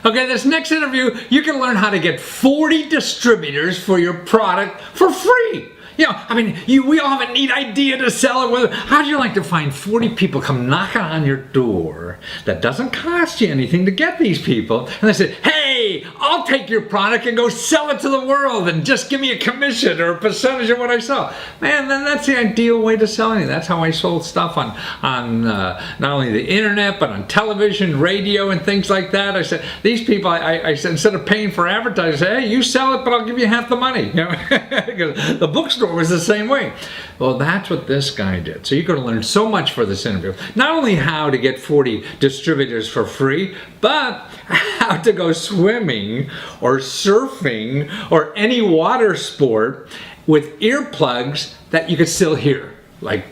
Okay, this next interview, you can learn how to get 40 distributors for your product for free. You know, I mean, we all have a neat idea to sell it. How'd you like to find 40 people come knocking on your door that doesn't cost you anything to get these people? And they say, hey, I'll take your product and go sell it to the world and just give me a commission or a percentage of what I sell. Man, then that's the ideal way to sell anything. That's how I sold stuff on not only the internet, but on television, radio, and things like that. I said, these people, I said, instead of paying for advertising, I said, hey, you sell it, but I'll give you half the money. You know? Because the bookstore was the same way. Well, that's what this guy did. So you're going to learn so much for this interview. Not only how to get 40 distributors for free, but how to go swimming or surfing or any water sport with earplugs that you could still hear. Like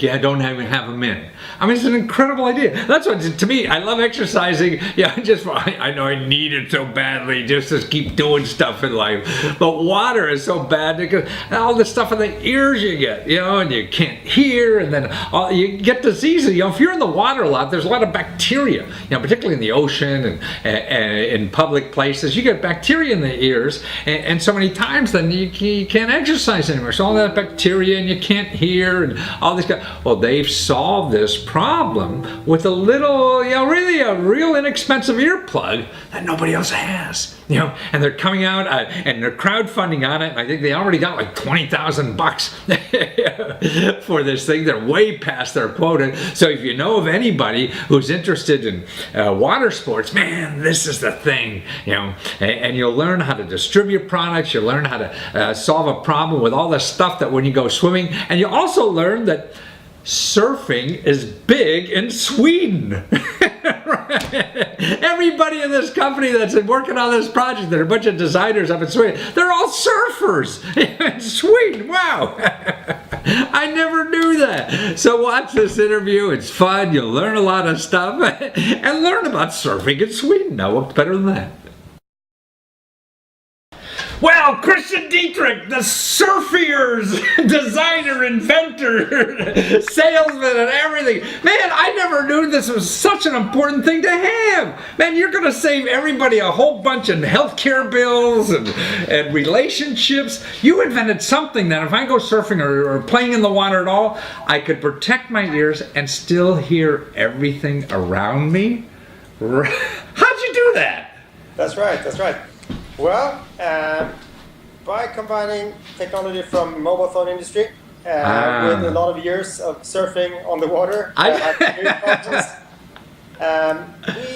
yeah, don't even have them in. I mean, it's an incredible idea. That's what, to me, I love exercising. Yeah, I know I need it so badly just to keep doing stuff in life. But water is so bad because all the stuff in the ears you get, you know, and you can't hear, and then you get diseases. You know, if you're in the water a lot, there's a lot of bacteria. You know, particularly in the ocean and in public places, you get bacteria in the ears, and so many times then you can't exercise anymore. So all that bacteria, and you can't hear, and all this. Well, they've solved this problem with a little, you know, really a real inexpensive earplug that nobody else has. You know, and they're coming out and they're crowdfunding on it. I think they already got like $20,000 for this thing. They're way past their quota. So if you know of anybody who's interested in water sports, man, this is the thing. You know, and you'll learn how to distribute products. You'll learn how to solve a problem with all the stuff that when you go swimming, and you also learn that surfing is big in Sweden. Everybody in this company that's been working on this project, there are a bunch of designers up in Sweden, they're all surfers in Sweden. Wow. I never knew that. So watch this interview. It's fun. You'll learn a lot of stuff and learn about surfing in Sweden. Now, what's better than that? Well, Christian Dietrich, the SurfEars designer, inventor, salesman, and everything. Man, I never knew this was such an important thing to have. Man, you're going to save everybody a whole bunch of healthcare bills and relationships. You invented something that if I go surfing or playing in the water at all, I could protect my ears and still hear everything around me. How'd you do that? That's right, that's right. Well, by combining technology from mobile phone industry with a lot of years of surfing on the water, we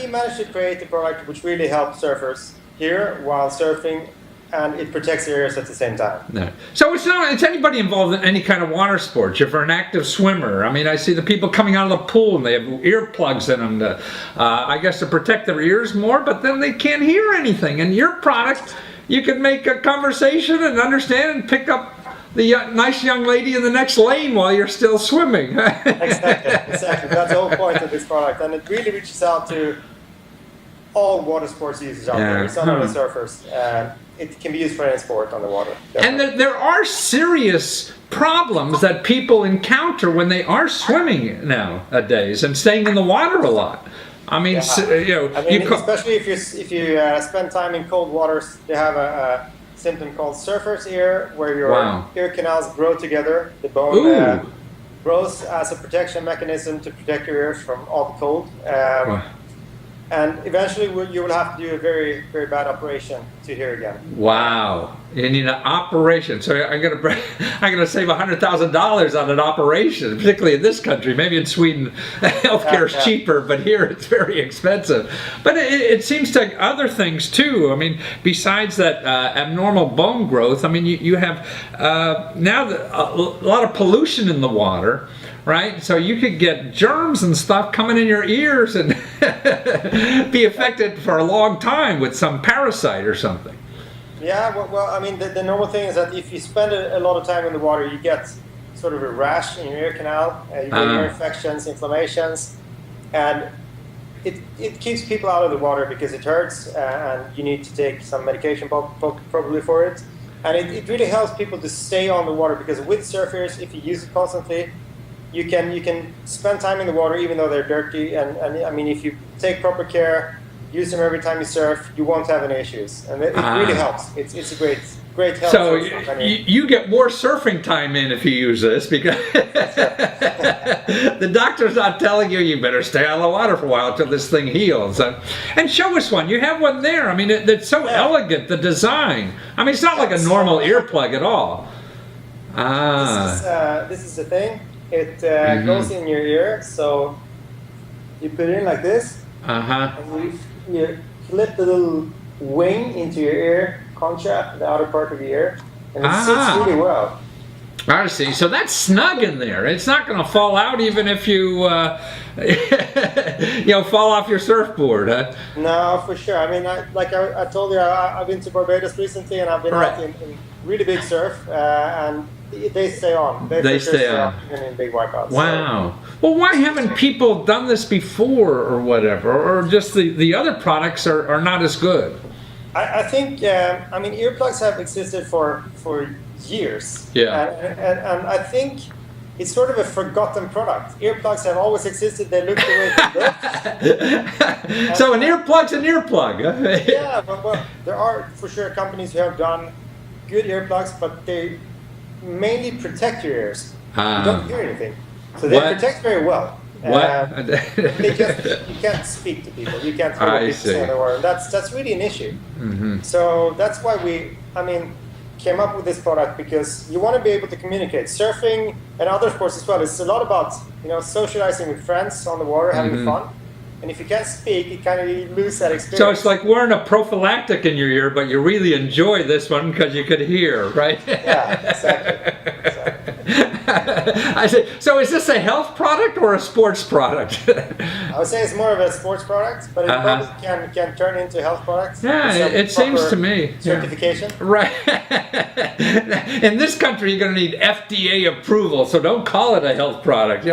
managed to create a product which really helps surfers here while surfing, and it protects their ears at the same time. No. So it's anybody involved in any kind of water sports. If you're an active swimmer, I mean, I see the people coming out of the pool and they have earplugs in them to, I guess, to protect their ears more, but then they can't hear anything. And your product, you can make a conversation and understand and pick up the nice young lady in the next lane while you're still swimming. Exactly. That's the whole point of this product, and it really reaches out to all water sports users out there. It's not only surfers. It can be used for any sport on the water. Definitely. And there are serious problems that people encounter when they are swimming nowadays and staying in the water a lot. I mean, especially if you spend time in cold waters, you have a symptom called surfer's ear, where your ear canals grow together. The bone grows as a protection mechanism to protect your ears from all the cold. And eventually you will have to do a very, very bad operation to hear again. Wow. You need an operation. So I'm gonna save $100,000 on an operation, particularly in this country. Maybe in Sweden, healthcare is cheaper, but here it's very expensive. But it seems to other things too. I mean, besides that abnormal bone growth, I mean, you have now a lot of pollution in the water. Right? So you could get germs and stuff coming in your ears and be affected for a long time with some parasite or something. Yeah, well, I mean, the normal thing is that if you spend a lot of time in the water, you get sort of a rash in your ear canal, you get ear infections, inflammations, and it keeps people out of the water because it hurts, and you need to take some medication probably for it. And it really helps people to stay on the water, because with SurfEars, if you use it constantly, you can spend time in the water even though they're dirty, and I mean, if you take proper care, use them every time you surf. You won't have any issues, and it really helps. It's a great help. So you get more surfing time in if you use this, because the doctor's not telling you better stay out of the water for a while until this thing heals. And show us one. You have one there. I mean, it's so elegant, the design. I mean, it's not like a normal earplug at all. This is the thing. It goes in your ear, so you put it in like this, and you flip the little wing into your ear concha, the outer part of your ear, and it sits really well. I see. So that's snug in there. It's not going to fall out even if you, fall off your surfboard, huh? No, for sure. I mean, I told you, I've been to Barbados recently, and I've been out in really big surf, and they stay on. They stay on, even in big wipeouts. Wow. So. Well, why haven't people done this before, or whatever, or just the other products are not as good? I think, I mean, earplugs have existed for years. Yeah. And I think it's sort of a forgotten product. Earplugs have always existed. They look the way they look. So an earplug's an earplug. Yeah, but there are for sure companies who have done good earplugs, but they mainly protect your ears. You don't hear anything. So they protect very well. You can't speak to people. You can't hear what people say in the world. That's really an issue. So that's why we came up with this product, because you want to be able to communicate. Surfing and other sports as well, it's a lot about socializing with friends on the water, having fun. And if you can't speak, you kind of lose that experience. So it's like wearing a prophylactic in your ear, but you really enjoy this one because you could hear, right? Yeah, exactly. I say, so is this a health product or a sports product? I would say it's more of a sports product, but it probably can turn into a health product. Yeah, it seems to me. Certification. Yeah. Right. In this country, you're going to need FDA approval, so don't call it a health product.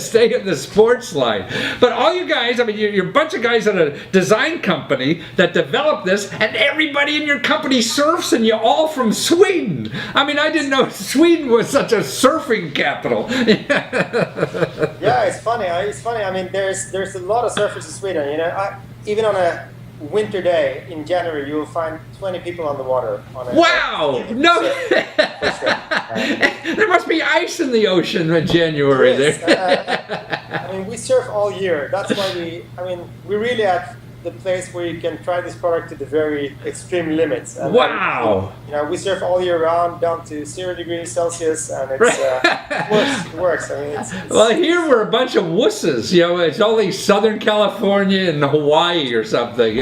Stay in the sports line. But all you guys, I mean, you're a bunch of guys at a design company that developed this, and everybody in your company surfs, and you're all from Sweden. I mean, I didn't know Sweden was such a surfing capital. Yeah, it's funny. I mean, there's a lot of surfers in Sweden. Even on a winter day in January, you will find 20 people on the water. Wow! No, there must be ice in the ocean in January there. I mean, we surf all year. That's why we really have the place where you can try this product to the very extreme limits. And wow! We surf all year round down to 0 degrees Celsius, and it works. I mean, well, here we're a bunch of wusses. It's only Southern California and Hawaii or something.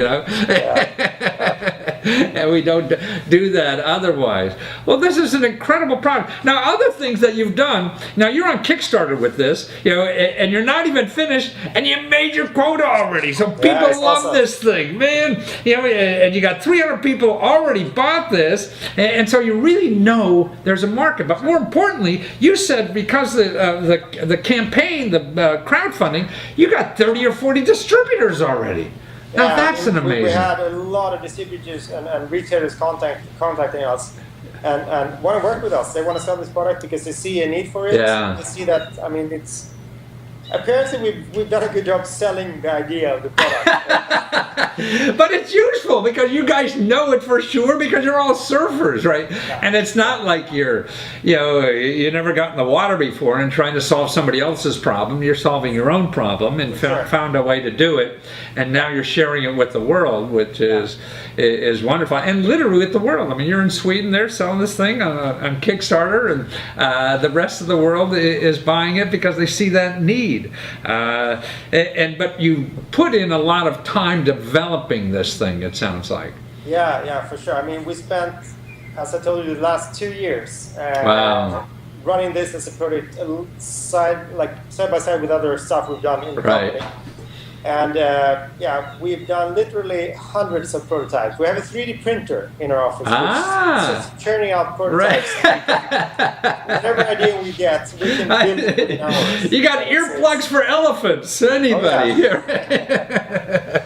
And we don't do that otherwise. Well, this is an incredible product. Now, other things that you've done. Now, you're on Kickstarter with this, and you're not even finished, and you made your quota already. So people love this thing, man. And you got 300 people already bought this, and so you really know there's a market. But more importantly, you said because the campaign, the crowdfunding, you got 30 or 40 distributors already. Now that's an amazing. We had a lot of distributors and retailers contacting us and want to work with us. They want to sell this product because they see a need for it. Yeah. They see that. I mean, it's apparently we've done a good job selling the idea of the product. But it's useful because you guys know it for sure because you're all surfers, right? Yeah. And it's not like you never got in the water before and trying to solve somebody else's problem. You're solving your own problem and found a way to do it. And now you're sharing it with the world, which is wonderful. And literally with the world. I mean, you're in Sweden, they're selling this thing on Kickstarter, and the rest of the world is buying it because they see that need. But you put in a lot of time developing this thing, it sounds like. Yeah, for sure. I mean, we spent, as I told you, the last 2 years running this as a product side by side with other stuff we've done in the company. And we've done literally hundreds of prototypes. We have a 3D printer in our office, which is churning out prototypes. Whatever idea we get, we can build it within hours. You got earplugs for elephants, anybody? Oh, yeah.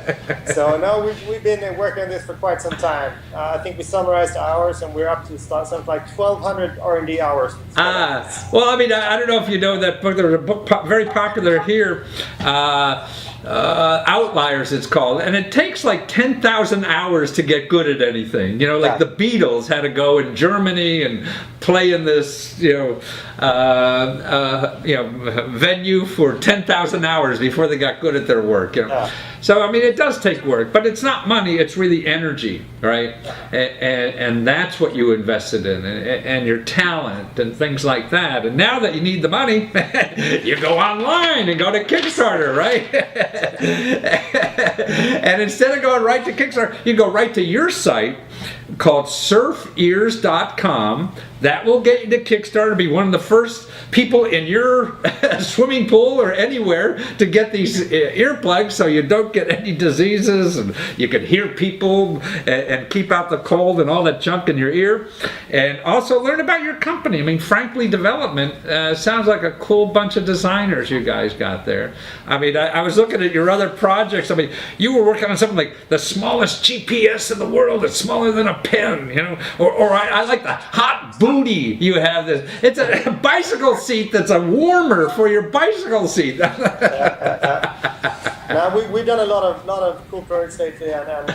So now we've been working on this for quite some time. I think we summarized the hours, and we're up to something like 1,200 R&D hours. Well, I mean, I don't know if you know that book. There was a book very popular here. Outliers, it's called, and it takes like 10,000 hours to get good at anything. You know, like the Beatles had to go in Germany and play in this, venue for 10,000 hours before they got good at their work. You know, so I mean, it does take work, but it's not money; it's really energy, right? And that's what you invested in, and your talent and things like that. And now that you need the money, you go online and go to Kickstarter, right? And instead of going right to Kickstarter, you go right to your site called SurfEars.com. That will get you to Kickstarter, be one of the first people in your swimming pool or anywhere to get these earplugs so you don't get any diseases and you can hear people and keep out the cold and all that junk in your ear. And also learn about your company. I mean, Frankly Development sounds like a cool bunch of designers you guys got there. I mean, I was looking at your other projects. I mean, you were working on something like the smallest GPS in the world. It's smaller than a pen, you know, or I like the hot booty you have. This, it's a bicycle seat that's a warmer for your bicycle seat. Now we've done a lot of cool projects lately, and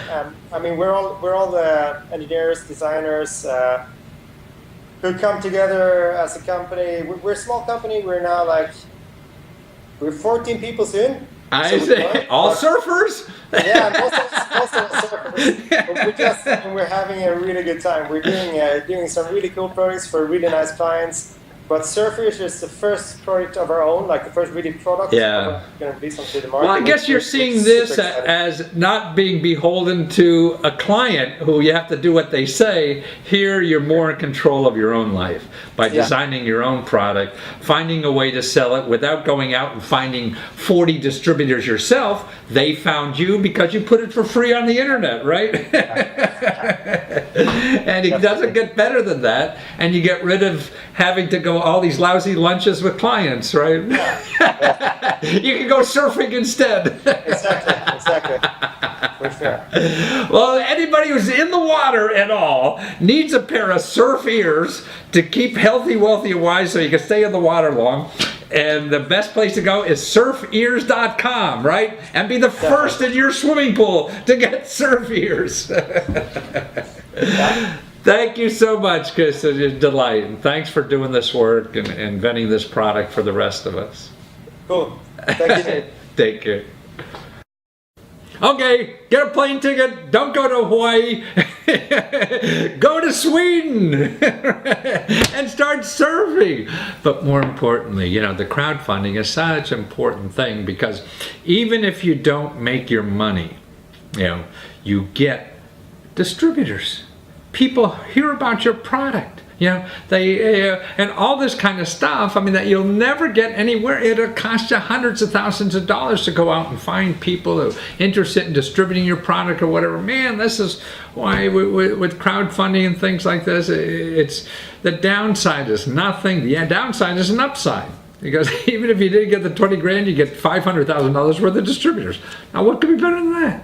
I mean we're all the engineers, designers who come together as a company. We're a small company. We're now we're 14 people soon. I say all surfers. Yeah, most of us surfers. But we're having a really good time. We're doing some really cool projects for really nice clients. But SurfEars is the first project of our own, like the first really product. Yeah. Going to release onto the market. Well, I guess you're seeing this as not being beholden to a client who you have to do what they say. Here, you're more in control of your own life by designing your own product, finding a way to sell it without going out and finding 40 distributors yourself. They found you because you put it for free on the internet, right? And it doesn't get better than that. And you get rid of having to go all these lousy lunches with clients, right? You can go surfing instead. Exactly. For sure. Well, anybody who's in the water at all needs a pair of surf ears to keep healthy, wealthy, and wise so you can stay in the water long. And the best place to go is SurfEars.com, right? And be the first in your swimming pool to get surf ears. Thank you so much, Chris. It's a delight. And thanks for doing this work and inventing this product for the rest of us. Cool. Thank you. Take care. Okay, get a plane ticket. Don't go to Hawaii. Go to Sweden and start surfing. But more importantly, you know, the crowdfunding is such an important thing because even if you don't make your money, you know, you get distributors. People hear about your product. You know, they and all this kind of stuff. I mean, that you'll never get anywhere. It'll cost you hundreds of thousands of dollars to go out and find people who are interested in distributing your product or whatever. Man, this is why with crowdfunding and things like this, it's the downside is nothing. The downside is an upside. Because even if you didn't get the 20 grand, you get $500,000 worth of distributors. Now, what could be better than that?